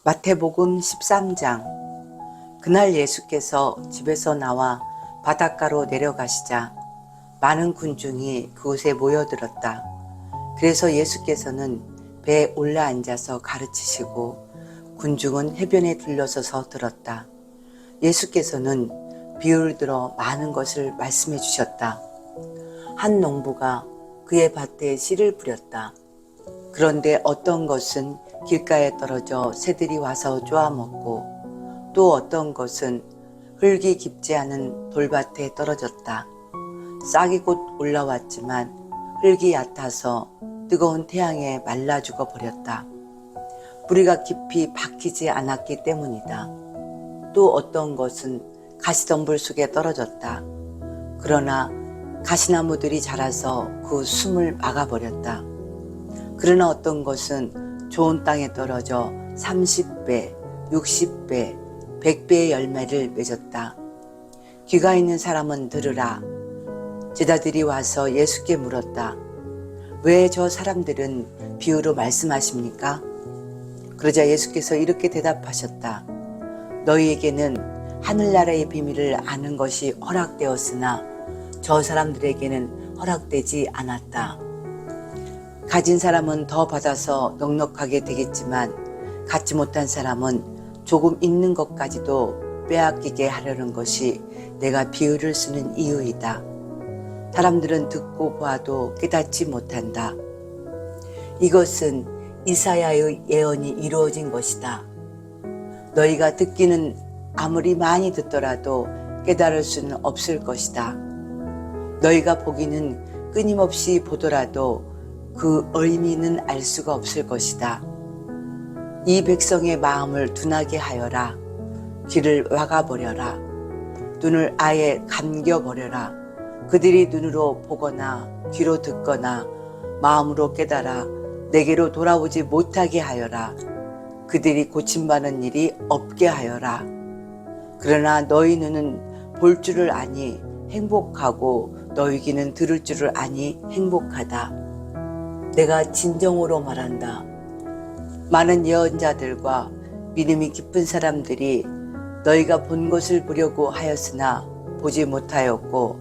마태복음 13장. 그날 예수께서 집에서 나와 바닷가로 내려가시자 많은 군중이 그곳에 모여들었다. 그래서 예수께서는 배에 올라 앉아서 가르치시고 군중은 해변에 들러서서 들었다. 예수께서는 비유를 들어 많은 것을 말씀해 주셨다. 한 농부가 그의 밭에 씨를 뿌렸다. 그런데 어떤 것은 길가에 떨어져 새들이 와서 쪼아먹고 또 어떤 것은 흙이 깊지 않은 돌밭에 떨어졌다. 싹이 곧 올라왔지만 흙이 얕아서 뜨거운 태양에 말라 죽어 버렸다. 뿌리가 깊이 박히지 않았기 때문이다. 또 어떤 것은 가시덤불 속에 떨어졌다. 그러나 가시나무들이 자라서 그 숨을 막아버렸다. 그러나 어떤 것은 좋은 땅에 떨어져 30배, 60배, 100배의 열매를 맺었다. 귀가 있는 사람은 들으라. 제자들이 와서 예수께 물었다. 왜 저 사람들은 비유로 말씀하십니까? 그러자 예수께서 이렇게 대답하셨다. 너희에게는 하늘나라의 비밀을 아는 것이 허락되었으나 저 사람들에게는 허락되지 않았다. 가진 사람은 더 받아서 넉넉하게 되겠지만 갖지 못한 사람은 조금 있는 것까지도 빼앗기게 하려는 것이 내가 비유를 쓰는 이유이다. 사람들은 듣고 봐도 깨닫지 못한다. 이것은 이사야의 예언이 이루어진 것이다. 너희가 듣기는 아무리 많이 듣더라도 깨달을 수는 없을 것이다. 너희가 보기는 끊임없이 보더라도 그 의미는 알 수가 없을 것이다. 이 백성의 마음을 둔하게 하여라. 귀를 막아버려라. 눈을 아예 감겨버려라. 그들이 눈으로 보거나 귀로 듣거나 마음으로 깨달아 내게로 돌아오지 못하게 하여라. 그들이 고침받는 일이 없게 하여라. 그러나 너희 눈은 볼 줄을 아니 행복하고 너희 귀는 들을 줄을 아니 행복하다. 내가 진정으로 말한다. 많은 예언자들과 믿음이 깊은 사람들이 너희가 본 것을 보려고 하였으나 보지 못하였고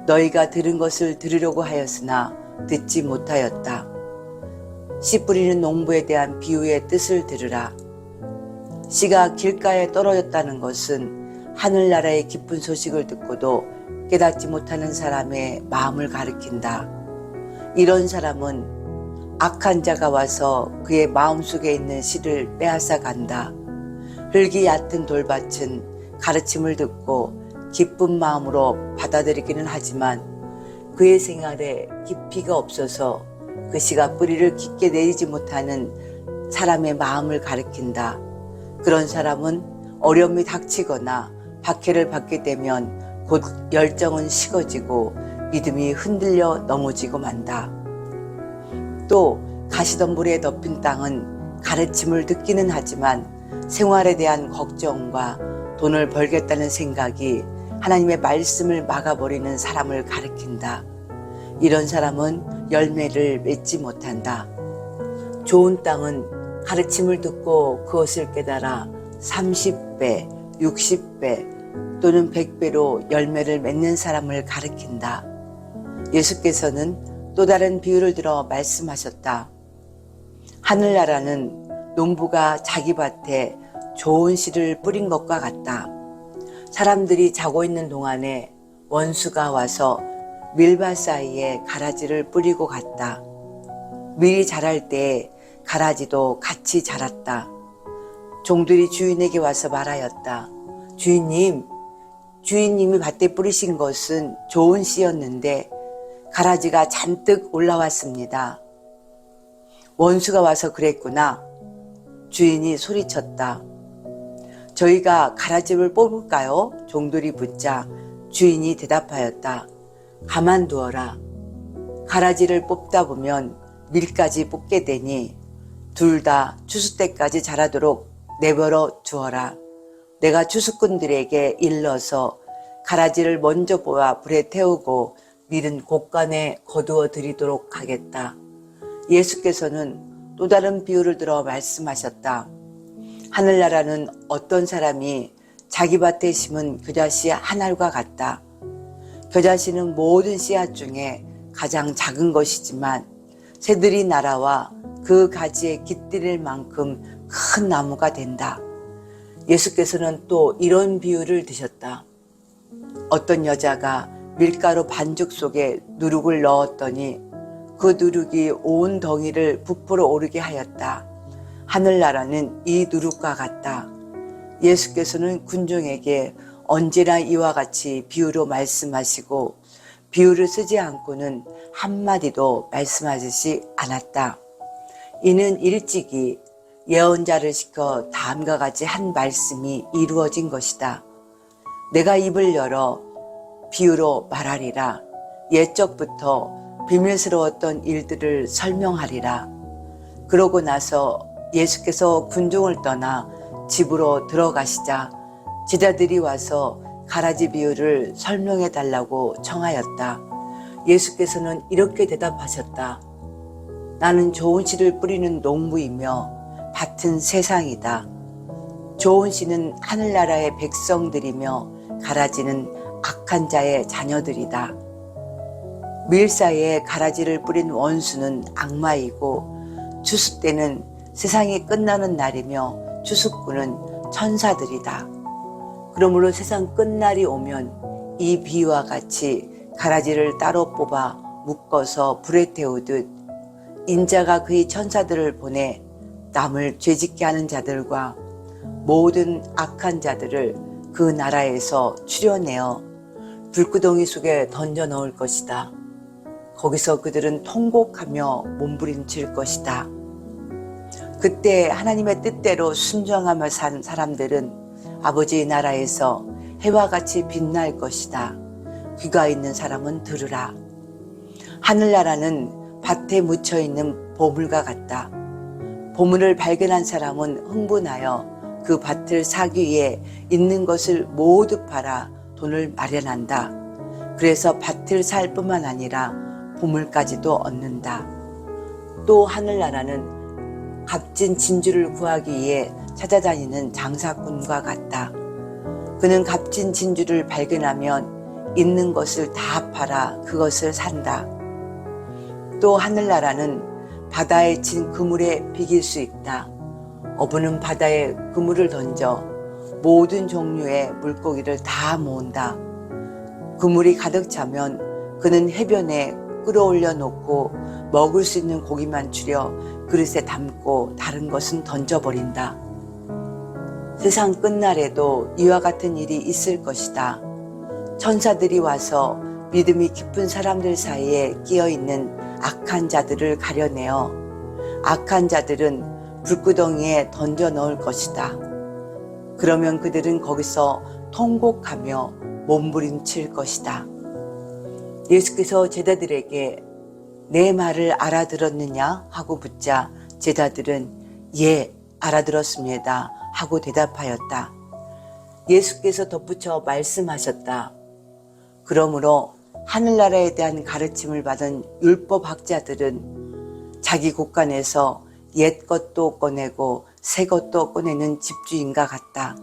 너희가 들은 것을 들으려고 하였으나 듣지 못하였다. 씨 뿌리는 농부에 대한 비유의 뜻을 들으라. 씨가 길가에 떨어졌다는 것은 하늘나라의 기쁜 소식을 듣고도 깨닫지 못하는 사람의 마음을 가리킨다. 이런 사람은 악한 자가 와서 그의 마음속에 있는 씨를 빼앗아 간다. 흙이 얕은 돌밭은 가르침을 듣고 기쁜 마음으로 받아들이기는 하지만 그의 생활에 깊이가 없어서 그 씨가 뿌리를 깊게 내리지 못하는 사람의 마음을 가리킨다. 그런 사람은 어려움이 닥치거나 박해를 받게 되면 곧 열정은 식어지고 믿음이 흔들려 넘어지고 만다. 또 가시덤불에 덮인 땅은 가르침을 듣기는 하지만 생활에 대한 걱정과 돈을 벌겠다는 생각이 하나님의 말씀을 막아버리는 사람을 가리킨다. 이런 사람은 열매를 맺지 못한다. 좋은 땅은 가르침을 듣고 그것을 깨달아 30배, 60배 또는 100배로 열매를 맺는 사람을 가리킨다. 예수께서는 또 다른 비유를 들어 말씀하셨다. 하늘나라는 농부가 자기 밭에 좋은 씨를 뿌린 것과 같다. 사람들이 자고 있는 동안에 원수가 와서 밀밭 사이에 가라지를 뿌리고 갔다. 밀이 자랄 때 가라지도 같이 자랐다. 종들이 주인에게 와서 말하였다. 주인님이 밭에 뿌리신 것은 좋은 씨였는데 가라지가 잔뜩 올라왔습니다. 원수가 와서 그랬구나. 주인이 소리쳤다. 저희가 가라지를 뽑을까요? 종들이 묻자 주인이 대답하였다. 가만두어라. 가라지를 뽑다 보면 밀까지 뽑게 되니 둘 다 추수 때까지 자라도록 내버려 두어라. 내가 추수꾼들에게 일러서 가라지를 먼저 뽑아 불에 태우고 밀은 곳간에 거두어 드리도록 하겠다. 예수께서는 또 다른 비유를 들어 말씀하셨다. 하늘나라는 어떤 사람이 자기 밭에 심은 겨자씨 한 알과 같다. 겨자씨는 모든 씨앗 중에 가장 작은 것이지만 새들이 날아와 그 가지에 깃들일 만큼 큰 나무가 된다. 예수께서는 또 이런 비유를 드셨다. 어떤 여자가 밀가루 반죽 속에 누룩을 넣었더니 그 누룩이 온 덩이를 부풀어 오르게 하였다. 하늘나라는 이 누룩과 같다. 예수께서는 군중에게 언제나 이와 같이 비유로 말씀하시고 비유를 쓰지 않고는 한마디도 말씀하시지 않았다. 이는 일찍이 예언자를 시켜 다음과 같이 한 말씀이 이루어진 것이다. 내가 입을 열어 비유로 말하리라. 옛적부터 비밀스러웠던 일들을 설명하리라. 그러고 나서 예수께서 군중을 떠나 집으로 들어가시자 제자들이 와서 가라지 비유를 설명해 달라고 청하였다. 예수께서는 이렇게 대답하셨다. 나는 좋은 씨를 뿌리는 농부이며 밭은 세상이다. 좋은 씨는 하늘나라의 백성들이며 가라지는 악한 자의 자녀들이다. 밀 사이에 가라지를 뿌린 원수는 악마이고 추수 때는 세상이 끝나는 날이며 추수꾼은 천사들이다. 그러므로 세상 끝날이 오면 이 비유와 같이 가라지를 따로 뽑아 묶어서 불에 태우듯 인자가 그의 천사들을 보내 남을 죄짓게 하는 자들과 모든 악한 자들을 그 나라에서 추려내어 불구덩이 속에 던져 넣을 것이다. 거기서 그들은 통곡하며 몸부림칠 것이다. 그때 하나님의 뜻대로 순종하며 산 사람들은 아버지의 나라에서 해와 같이 빛날 것이다. 귀가 있는 사람은 들으라. 하늘나라는 밭에 묻혀있는 보물과 같다. 보물을 발견한 사람은 흥분하여 그 밭을 사기 위해 있는 것을 모두 팔아 돈을 마련한다. 그래서 밭을 살 뿐만 아니라 보물까지도 얻는다. 또 하늘나라는 값진 진주를 구하기 위해 찾아다니는 장사꾼과 같다. 그는 값진 진주를 발견하면 있는 것을 다 팔아 그것을 산다. 또 하늘나라는 바다에 친 그물에 비길 수 있다. 어부는 바다에 그물을 던져 모든 종류의 물고기를 다 모은다. 그물이 가득 차면 그는 해변에 끌어올려 놓고 먹을 수 있는 고기만 추려 그릇에 담고 다른 것은 던져버린다. 세상 끝날에도 이와 같은 일이 있을 것이다. 천사들이 와서 믿음이 깊은 사람들 사이에 끼어있는 악한 자들을 가려내어 악한 자들은 불구덩이에 던져 넣을 것이다. 그러면 그들은 거기서 통곡하며 몸부림칠 것이다. 예수께서 제자들에게 내 말을 알아들었느냐 하고 묻자 제자들은 예, 알아들었습니다 하고 대답하였다. 예수께서 덧붙여 말씀하셨다. 그러므로 하늘나라에 대한 가르침을 받은 율법학자들은 자기 곳간에서 옛 것도 꺼내고 새 것도 꺼내는 집주인과 같다.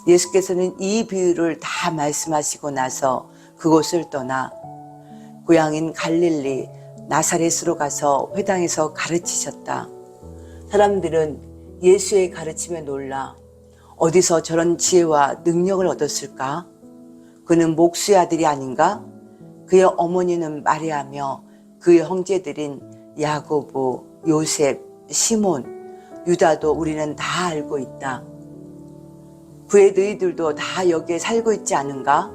예수께서는 이 비유를 다 말씀하시고 나서 그곳을 떠나 고향인 갈릴리 나사렛으로 가서 회당에서 가르치셨다. 사람들은 예수의 가르침에 놀라 어디서 저런 지혜와 능력을 얻었을까? 그는 목수의 아들이 아닌가? 그의 어머니는 마리아며 그의 형제들인 야고보, 요셉, 시몬, 유다도 우리는 다 알고 있다. 그의 너희들도 다 여기에 살고 있지 않은가?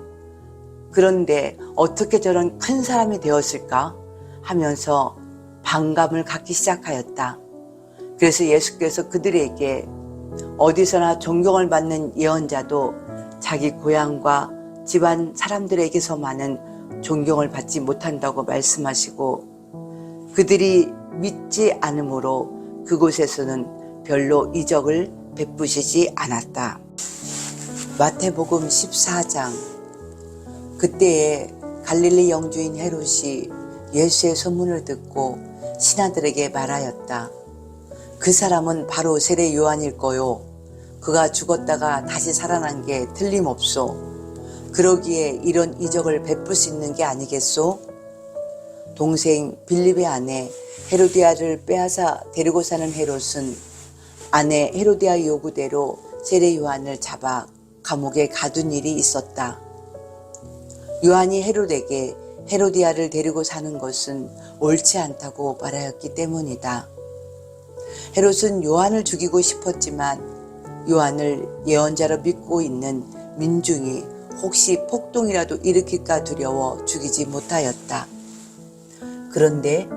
그런데 어떻게 저런 큰 사람이 되었을까? 하면서 반감을 갖기 시작하였다. 그래서 예수께서 그들에게 어디서나 존경을 받는 예언자도 자기 고향과 집안 사람들에게서만은 존경을 받지 못한다고 말씀하시고 그들이 믿지 않으므로 그곳에서는 별로 이적을 베푸시지 않았다. 마태복음 14장. 그때에 갈릴리 영주인 헤롯이 예수의 소문을 듣고 신하들에게 말하였다. 그 사람은 바로 세례 요한일 거요. 그가 죽었다가 다시 살아난 게 틀림없소. 그러기에 이런 이적을 베풀 수 있는 게 아니겠소? 동생 빌립의 아내 헤로디아를 빼앗아 데리고 사는 헤롯은 아내 헤로디아 요구대로 세례 요한을 잡아 감옥에 가둔 일이 있었다. 요한이 헤롯에게 헤로디아를 데리고 사는 것은 옳지 않다고 말하였기 때문이다. 헤롯은 요한을 죽이고 싶었지만 요한을 예언자로 믿고 있는 민중이 혹시 폭동이라도 일으킬까 두려워 죽이지 못하였다. 그런데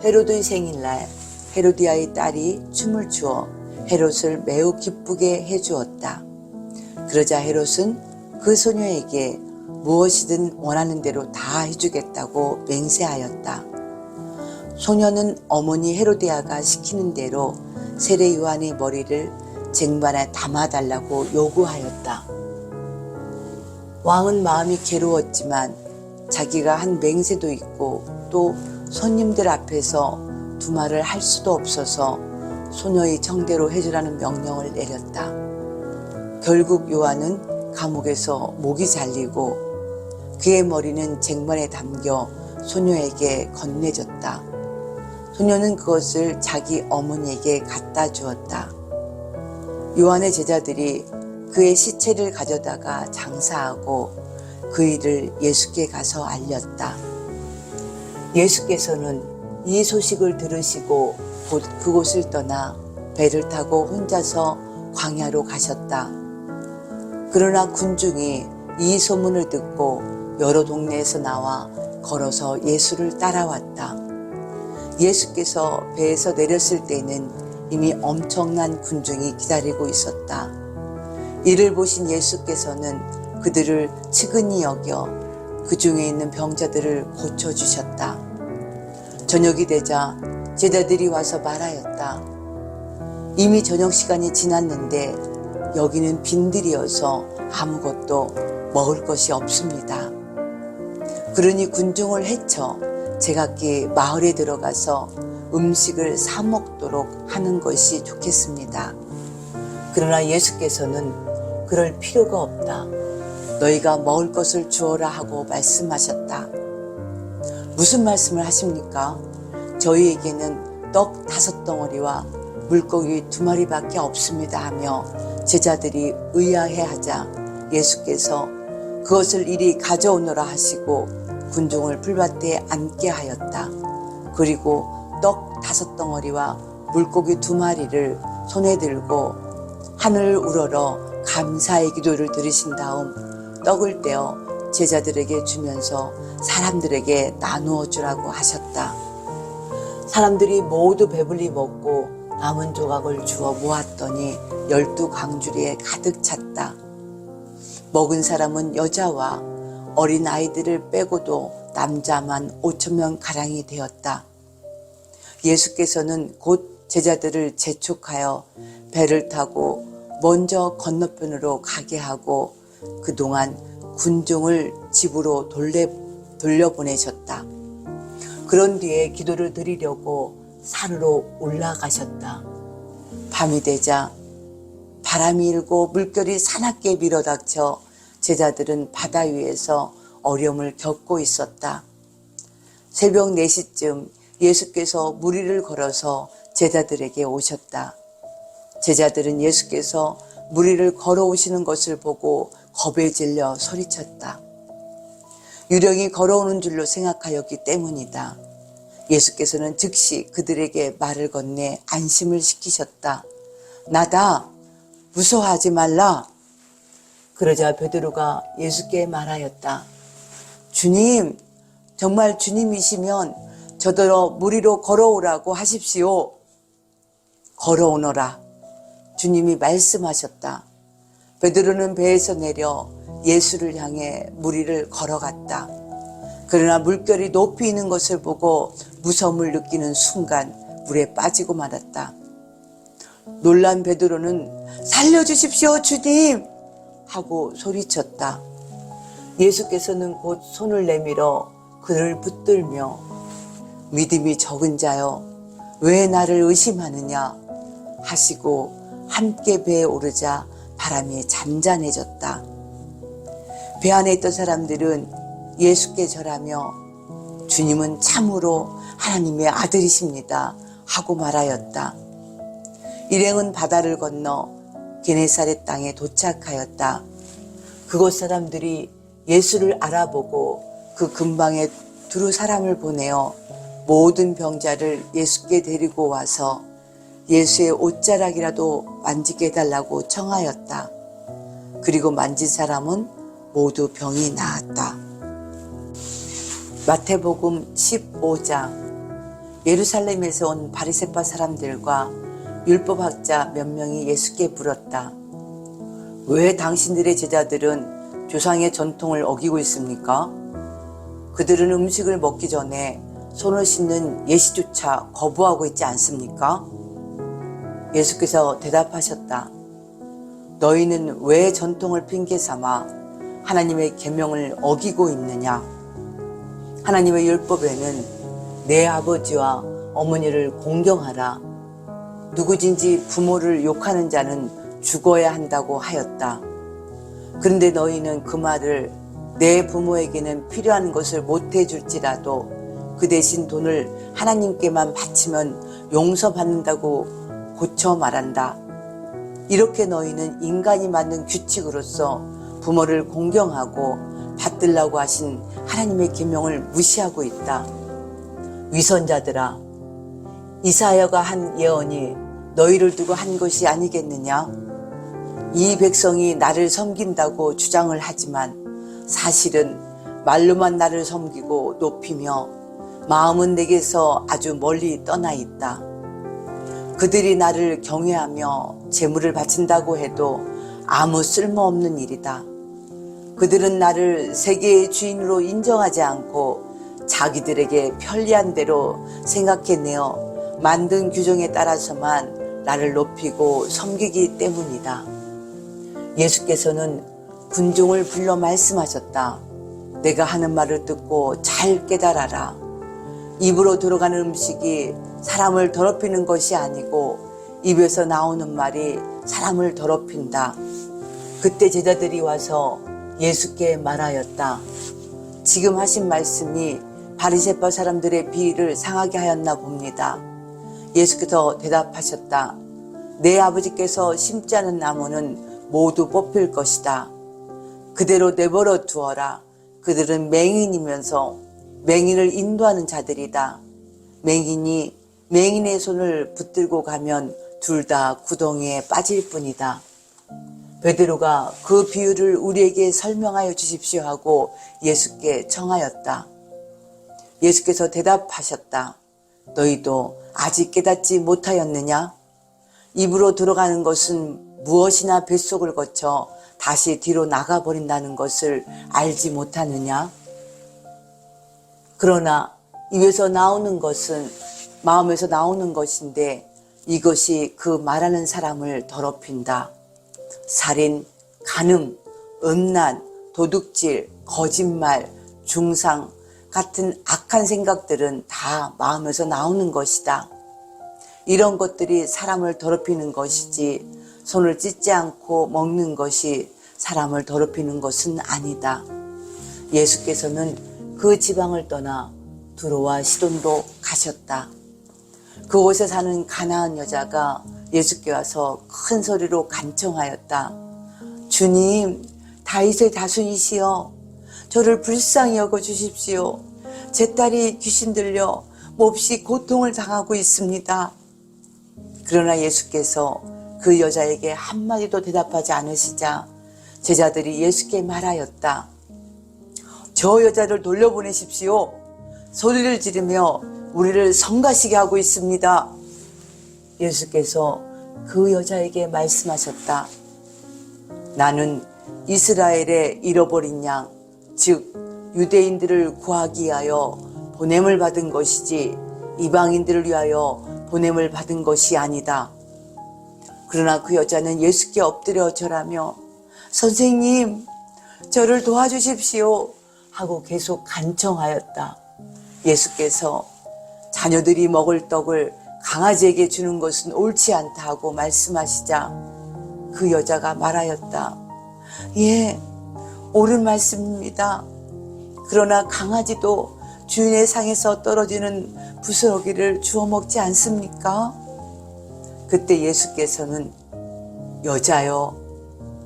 헤롯의 생일날 헤로디아의 딸이 춤을 추어 헤롯을 매우 기쁘게 해주었다. 그러자 헤롯은 그 소녀에게 무엇이든 원하는 대로 다 해주겠다고 맹세하였다. 소녀는 어머니 헤로디아가 시키는 대로 세례 요한의 머리를 쟁반에 담아달라고 요구하였다. 왕은 마음이 괴로웠지만 자기가 한 맹세도 있고 또 손님들 앞에서 두말을 할 수도 없어서 소녀의 청대로 해주라는 명령을 내렸다. 결국 요한은 감옥에서 목이 잘리고 그의 머리는 쟁반에 담겨 소녀에게 건네줬다. 소녀는 그것을 자기 어머니에게 갖다 주었다. 요한의 제자들이 그의 시체를 가져다가 장사하고 그 일을 예수께 가서 알렸다. 예수께서는 이 소식을 들으시고 곧 그곳을 떠나 배를 타고 혼자서 광야로 가셨다. 그러나 군중이 이 소문을 듣고 여러 동네에서 나와 걸어서 예수를 따라왔다. 예수께서 배에서 내렸을 때는 이미 엄청난 군중이 기다리고 있었다. 이를 보신 예수께서는 그들을 측은히 여겨 그 중에 있는 병자들을 고쳐주셨다. 저녁이 되자 제자들이 와서 말하였다. 이미 저녁 시간이 지났는데 여기는 빈들이어서 아무것도 먹을 것이 없습니다. 그러니 군중을 헤쳐 제각기 마을에 들어가서 음식을 사 먹도록 하는 것이 좋겠습니다. 그러나 예수께서는 그럴 필요가 없다. 너희가 먹을 것을 주어라 하고 말씀하셨다. 무슨 말씀을 하십니까? 저희에게는 떡 5덩어리와 물고기 2마리밖에 없습니다 하며 제자들이 의아해하자 예수께서 그것을 이리 가져오너라 하시고 군중을 풀밭에 앉게 하였다. 그리고 떡 5덩어리와 물고기 2마리를 손에 들고 하늘을 우러러 감사의 기도를 드리신 다음 떡을 떼어 제자들에게 주면서 사람들에게 나누어 주라고 하셨다. 사람들이 모두 배불리 먹고 남은 조각을 주워 모았더니 12강주리에 가득 찼다. 먹은 사람은 여자와 어린 아이들을 빼고도 남자만 5,000명 가량이 되었다. 예수께서는 곧 제자들을 재촉하여 배를 타고 먼저 건너편으로 가게 하고 그동안 군중을 집으로 돌려보내셨다. 그런 뒤에 기도를 드리려고 산으로 올라가셨다. 밤이 되자 바람이 일고 물결이 사납게 밀어닥쳐 제자들은 바다 위에서 어려움을 겪고 있었다. 새벽 4시쯤 예수께서 물 위를 걸어서 제자들에게 오셨다. 제자들은 예수께서 물 위를 걸어오시는 것을 보고 겁에 질려 소리쳤다. 유령이 걸어오는 줄로 생각하였기 때문이다. 예수께서는 즉시 그들에게 말을 건네 안심을 시키셨다. 나다, 무서워하지 말라. 그러자 베드로가 예수께 말하였다. 주님, 정말 주님이시면 저더러 물 위로 걸어오라고 하십시오. 걸어오너라. 주님이 말씀하셨다. 베드로는 배에서 내려 예수를 향해 물 위를 걸어갔다. 그러나 물결이 높이 있는 것을 보고 무서움을 느끼는 순간 물에 빠지고 말았다. 놀란 베드로는 살려주십시오 주님 하고 소리쳤다. 예수께서는 곧 손을 내밀어 그를 붙들며 믿음이 적은 자여 왜 나를 의심하느냐 하시고 함께 배에 오르자 바람이 잔잔해졌다. 배 안에 있던 사람들은 예수께 절하며 주님은 참으로 하나님의 아들이십니다 하고 말하였다. 일행은 바다를 건너 게네사렛 땅에 도착하였다. 그곳 사람들이 예수를 알아보고 그 근방에 두루 사람을 보내어 모든 병자를 예수께 데리고 와서 예수의 옷자락이라도 만지게 해달라고 청하였다. 그리고 만진 사람은 모두 병이 나았다. 마태복음 15장. 예루살렘에서 온 바리새파 사람들과 율법학자 몇 명이 예수께 물었다. 왜 당신들의 제자들은 조상의 전통을 어기고 있습니까? 그들은 음식을 먹기 전에 손을 씻는 예시조차 거부하고 있지 않습니까? 예수께서 대답하셨다. 너희는 왜 전통을 핑계 삼아 하나님의 계명을 어기고 있느냐? 하나님의 율법에는 내 아버지와 어머니를 공경하라. 누구든지 부모를 욕하는 자는 죽어야 한다고 하였다. 그런데 너희는 그 말을 내 부모에게는 필요한 것을 못해 줄지라도 그 대신 돈을 하나님께만 바치면 용서받는다고 고쳐 말한다. 이렇게 너희는 인간이 만든 규칙으로서 부모를 공경하고 받들라고 하신 하나님의 계명을 무시하고 있다. 위선자들아, 이사야가 한 예언이 너희를 두고 한 것이 아니겠느냐? 이 백성이 나를 섬긴다고 주장을 하지만 사실은 말로만 나를 섬기고 높이며 마음은 내게서 아주 멀리 떠나 있다. 그들이 나를 경외하며 제물을 바친다고 해도 아무 쓸모없는 일이다. 그들은 나를 세계의 주인으로 인정하지 않고 자기들에게 편리한 대로 생각해내어 만든 규정에 따라서만 나를 높이고 섬기기 때문이다. 예수께서는 군중을 불러 말씀하셨다. 내가 하는 말을 듣고 잘 깨달아라. 입으로 들어가는 음식이 사람을 더럽히는 것이 아니고 입에서 나오는 말이 사람을 더럽힌다. 그때 제자들이 와서 예수께 말하였다. 지금 하신 말씀이 바리새파 사람들의 비위를 상하게 하였나 봅니다. 예수께서 대답하셨다. 내 아버지께서 심지 않은 나무는 모두 뽑힐 것이다. 그대로 내버려 두어라. 그들은 맹인이면서 맹인을 인도하는 자들이다. 맹인이 맹인의 손을 붙들고 가면 둘 다 구덩이에 빠질 뿐이다. 베드로가 그 비유를 우리에게 설명하여 주십시오 하고 예수께 청하였다. 예수께서 대답하셨다. 너희도 아직 깨닫지 못하였느냐? 입으로 들어가는 것은 무엇이나 뱃속을 거쳐 다시 뒤로 나가버린다는 것을 알지 못하느냐? 그러나 입에서 나오는 것은 마음에서 나오는 것인데 이것이 그 말하는 사람을 더럽힌다. 살인, 간음, 음란, 도둑질, 거짓말, 중상 같은 악한 생각들은 다 마음에서 나오는 것이다. 이런 것들이 사람을 더럽히는 것이지 손을 찢지 않고 먹는 것이 사람을 더럽히는 것은 아니다. 예수께서는 그 지방을 떠나 두로와 시돈도 가셨다. 그곳에 사는 가나안 여자가 예수께 와서 큰 소리로 간청하였다. 주님, 다윗의 다수이시여, 저를 불쌍히 여겨 주십시오. 제 딸이 귀신 들려 몹시 고통을 당하고 있습니다. 그러나 예수께서 그 여자에게 한마디도 대답하지 않으시자 제자들이 예수께 말하였다. 저 여자를 돌려보내십시오. 소리를 지르며 우리를 성가시게 하고 있습니다. 예수께서 그 여자에게 말씀하셨다. 나는 이스라엘의 잃어버린 양, 즉 유대인들을 구하기 위하여 보냄을 받은 것이지 이방인들을 위하여 보냄을 받은 것이 아니다. 그러나 그 여자는 예수께 엎드려 절하며 선생님, 저를 도와주십시오 하고 계속 간청하였다. 예수께서 자녀들이 먹을 떡을 강아지에게 주는 것은 옳지 않다 하고 말씀하시자 그 여자가 말하였다. 예, 옳은 말씀입니다. 그러나 강아지도 주인의 상에서 떨어지는 부스러기를 주워 먹지 않습니까? 그때 예수께서는 여자여,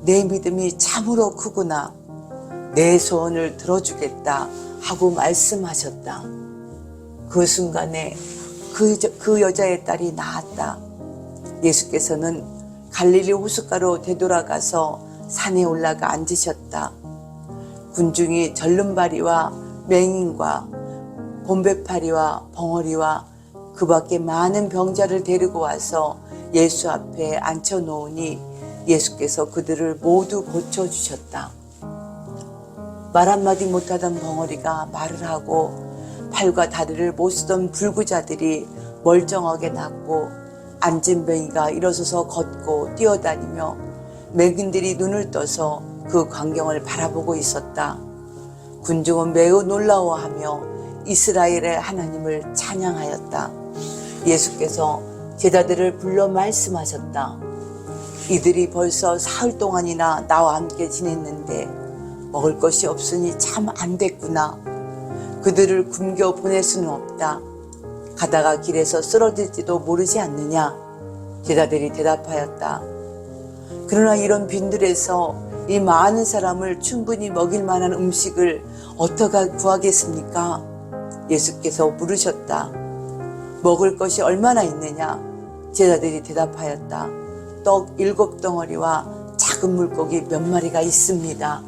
내 믿음이 참으로 크구나. 내 소원을 들어주겠다 하고 말씀하셨다. 그 순간에 그 여자의 딸이 나았다. 예수께서는 갈릴리 호숫가로 되돌아가서 산에 올라가 앉으셨다. 군중이 절름발이와 맹인과 곰배파리와 벙어리와 그 밖에 많은 병자를 데리고 와서 예수 앞에 앉혀놓으니 예수께서 그들을 모두 고쳐주셨다. 말 한마디 못하던 벙어리가 말을 하고 팔과 다리를 못 쓰던 불구자들이 멀쩡하게 낫고 앉은 뱅이가 일어서서 걷고 뛰어다니며 맹인들이 눈을 떠서 그 광경을 바라보고 있었다. 군중은 매우 놀라워하며 이스라엘의 하나님을 찬양하였다. 예수께서 제자들을 불러 말씀하셨다. 이들이 벌써 사흘 동안이나 나와 함께 지냈는데 먹을 것이 없으니 참 안 됐구나. 그들을 굶겨 보낼 수는 없다. 가다가 길에서 쓰러질지도 모르지 않느냐. 제자들이 대답하였다. 그러나 이런 빈들에서 이 많은 사람을 충분히 먹일 만한 음식을 어떻게 구하겠습니까? 예수께서 물으셨다. 먹을 것이 얼마나 있느냐? 제자들이 대답하였다. 떡 7덩어리와 작은 물고기 몇 마리가 있습니다.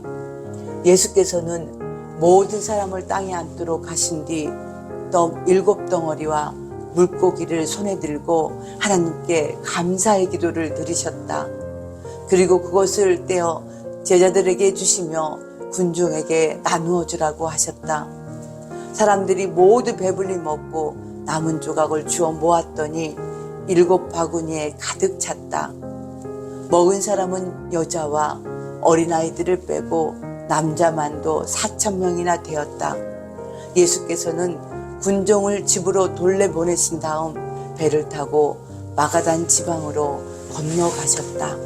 예수께서는 모든 사람을 땅에 앉도록 하신 뒤 떡 7덩어리와 물고기를 손에 들고 하나님께 감사의 기도를 드리셨다. 그리고 그것을 떼어 제자들에게 주시며 군중에게 나누어 주라고 하셨다. 사람들이 모두 배불리 먹고 남은 조각을 주워 모았더니 7 바구니에 가득 찼다. 먹은 사람은 여자와 어린아이들을 빼고 남자만도 4,000명이나 되었다. 예수께서는 군종을 집으로 돌려보내신 다음 배를 타고 마가단 지방으로 건너가셨다.